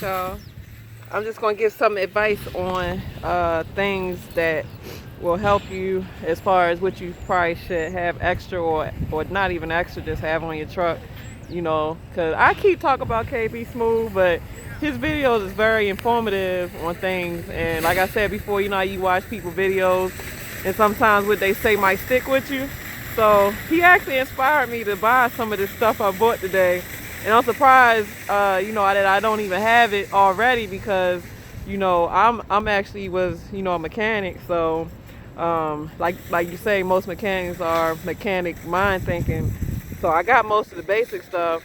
Alright, y'all. I'm just going to give some advice on things that will help you as far as what you probably should have extra or not even extra, just have on your truck. You know, because I keep talking about KB Smooth, but his videos is very informative on things. And like I said before, you know how you watch people videos and sometimes what they say might stick with you. So he actually inspired me to buy some of this stuff I bought today. And I'm surprised, you know, that I don't even have it already because, you know, I'm actually was, you know, a mechanic. So, like you say, most mechanics are mechanic mind thinking. So I got most of the basic stuff,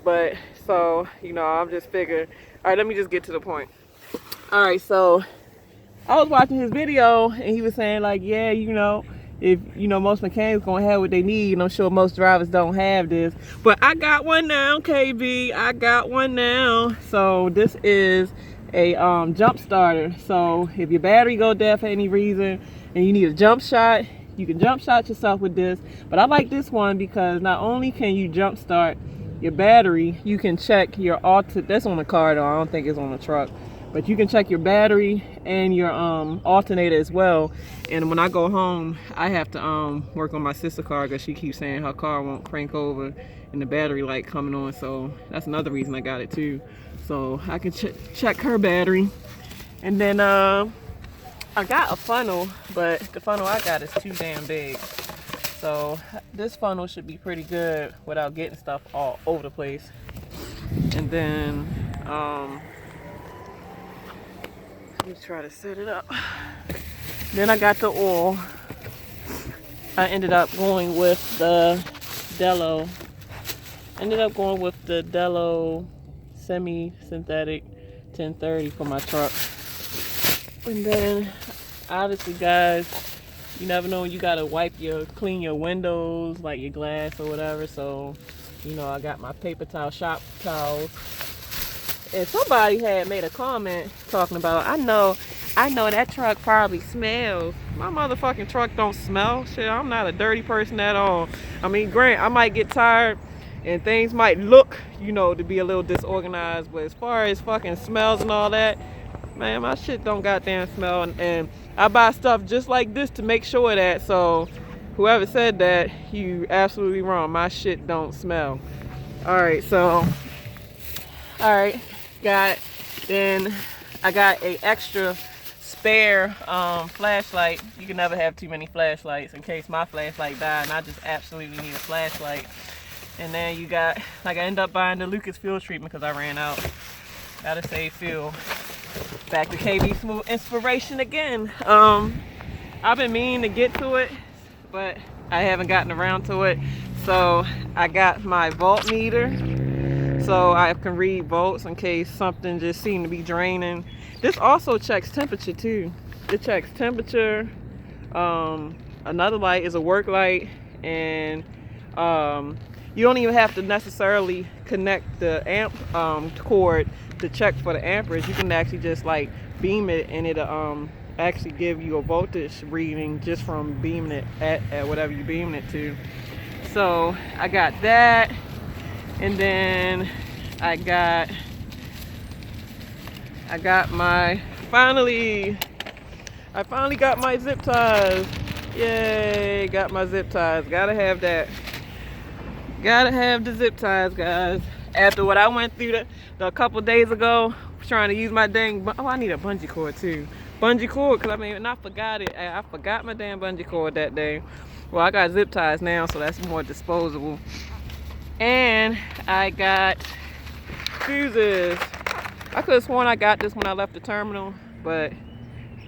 but so, you know, I'm just figuring, all right, let me just get to the point. All right, so I was watching his video and he was saying like, yeah, you know, if you know most mechanics gonna have what they need, and I'm sure most drivers don't have this, but I got one now, KB. I got one now. So this is a jump starter. So if your battery go dead for any reason and you need a jump shot, you can jump shot yourself with this. But I like this one because not only can you jump start your battery, you can check your that's on the car though, I don't think it's on the truck. But you can check your battery and your alternator as well. And when I go home, I have to work on my sister's car because she keeps saying her car won't crank over and the battery light coming on. So that's another reason I got it too. So I can check her battery. And then I got a funnel, but the funnel I got is too damn big. So this funnel should be pretty good without getting stuff all over the place. And then let me try to set it up. Then I got the oil. I ended up going with the Dello. Semi-synthetic 1030 for my truck. And then, obviously, guys, you never know when you gotta clean your windows, like your glass or whatever. So, you know, I got my paper towel, shop towels. And somebody had made a comment talking about, I know that truck probably smells. My motherfucking truck don't smell. Shit, I'm not a dirty person at all. I mean, granted, I might get tired and things might look, you know, to be a little disorganized. But as far as fucking smells and all that, man, my shit don't goddamn smell. And I buy stuff just like this to make sure of that. So whoever said that, you absolutely wrong. My shit don't smell. Alright, so, alright. Then I got a extra spare flashlight. You can never have too many flashlights in case my flashlight died and I just absolutely need a flashlight. And then you got, like, I ended up buying the Lucas fuel treatment because I ran out. Gotta save fuel. Back to KB Smooth inspiration again. I've been meaning to get to it, but I haven't gotten around to it. So I got my voltmeter. So I can read volts in case something just seemed to be draining. This also checks temperature too. It checks temperature. Another light is a work light, and you don't even have to necessarily connect the amp cord to check for the amperage. You can actually just like beam it, and it'll actually give you a voltage reading just from beaming it at whatever you beaming it to. So I got that. And then I got my, I finally got my zip ties. Yay, got my zip ties. Gotta have that. Gotta have the zip ties, guys. After what I went through the couple days ago, trying to use my dang, oh, I need a bungee cord too. Bungee cord, because I mean, and I forgot it. I forgot my damn bungee cord that day. Well, I got zip ties now, so that's more disposable. And I got fuses. I could have sworn I got this when I left the terminal, but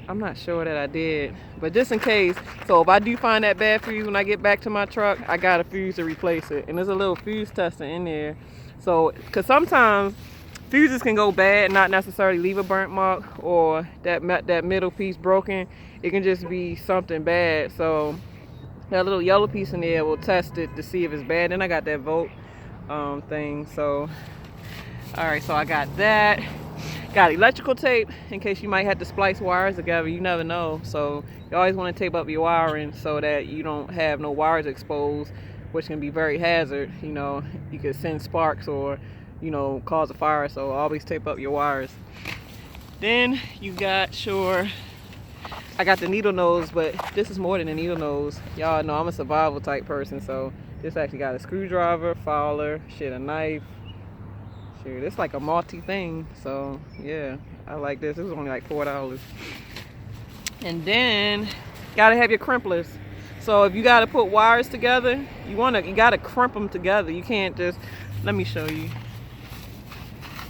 I'm not sure that I did. But just in case, so if I do find that bad fuse when I get back to my truck, I got a fuse to replace it. And there's a little fuse tester in there. So, because sometimes fuses can go bad, not necessarily leave a burnt mark or that middle piece broken. It can just be something bad. So that little yellow piece in there will test it to see if it's bad. Then I got that volt thing. So all right, so I got that. Got electrical tape in case you might have to splice wires together. You never know. So you always want to tape up your wiring so that you don't have no wires exposed, which can be very hazard. You know, you could send sparks or you know, cause a fire. So always tape up your wires. Then you got I got the needle nose, but this is more than a needle nose. Y'all know I'm a survival type person, so this actually got a screwdriver, fowler, shit, a knife. Shit, it's like a multi thing. So yeah, I like this. This was only like $4. And then gotta have your crimplers. So if you gotta put wires together, you gotta crimp them together. You can't just, let me show you.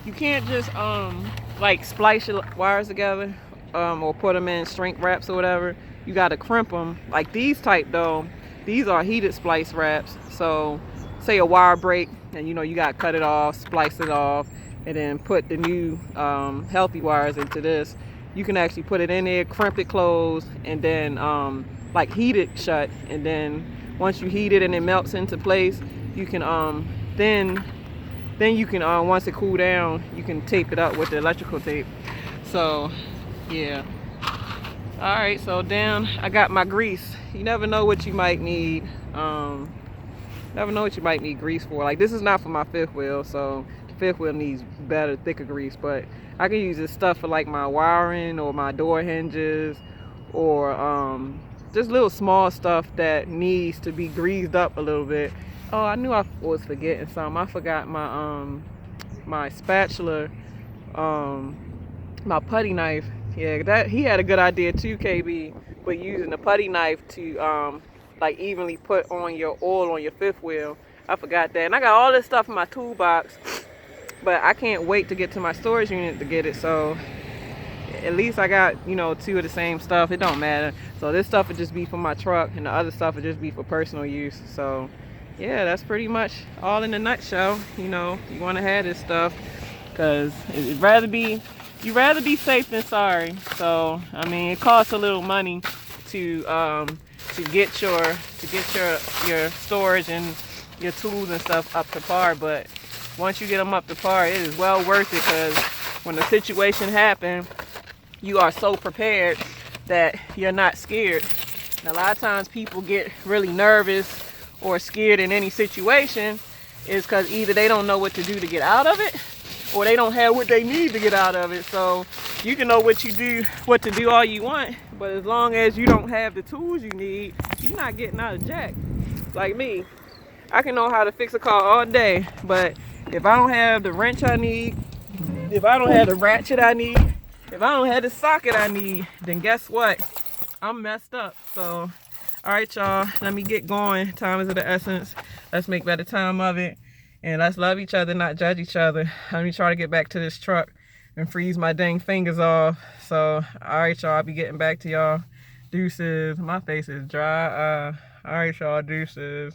You can't just like splice your wires together or put them in shrink wraps or whatever. You gotta crimp them. Like these type though, these are heated splice wraps. So say a wire break and you know you gotta cut it off, splice it off, and then put the new healthy wires into this. You can actually put it in there, crimp it closed, and then like heat it shut. And then once you heat it and it melts into place, you can then you can once it cool down, you can tape it up with the electrical tape. So yeah. All right, so then I got my grease. You never know what you might need. Never know what you might need grease for. Like this is not for my fifth wheel, so the fifth wheel needs better, thicker grease. But I can use this stuff for like my wiring or my door hinges, or just little small stuff that needs to be greased up a little bit. Oh, I knew I was forgetting something. I forgot my my spatula, my putty knife. Yeah, that he had a good idea too, KB. But using the putty knife to like evenly put on your oil on your fifth wheel. I forgot that. And I got all this stuff in my toolbox, but I can't wait to get to my storage unit to get it. So at least I got, you know, two of the same stuff. It don't matter. So this stuff would just be for my truck, and the other stuff would just be for personal use. So yeah, that's pretty much all in a nutshell. You know, you want to have this stuff because you'd rather be safe than sorry. So I mean, it costs a little money to get your storage and your tools and stuff up to par, but once you get them up to par, it is well worth it, because when the situation happens, you are so prepared that you're not scared. And a lot of times people get really nervous or scared in any situation is because either they don't know what to do to get out of it, or they don't have what they need to get out of it. So you can know what to do all you want, but as long as you don't have the tools you need, you're not getting out of jack. Like me, I can know how to fix a car all day, but if I don't have the wrench I need, if I don't have the ratchet I need, if I don't have the socket I need, then guess what? I'm messed up. So all right, y'all, let me get going. Time is of the essence. Let's make better time of it. And let's love each other, not judge each other. Let me try to get back to this truck and freeze my dang fingers off. So, all right, y'all, I'll be getting back to y'all. Deuces. My face is dry. All right, y'all, deuces.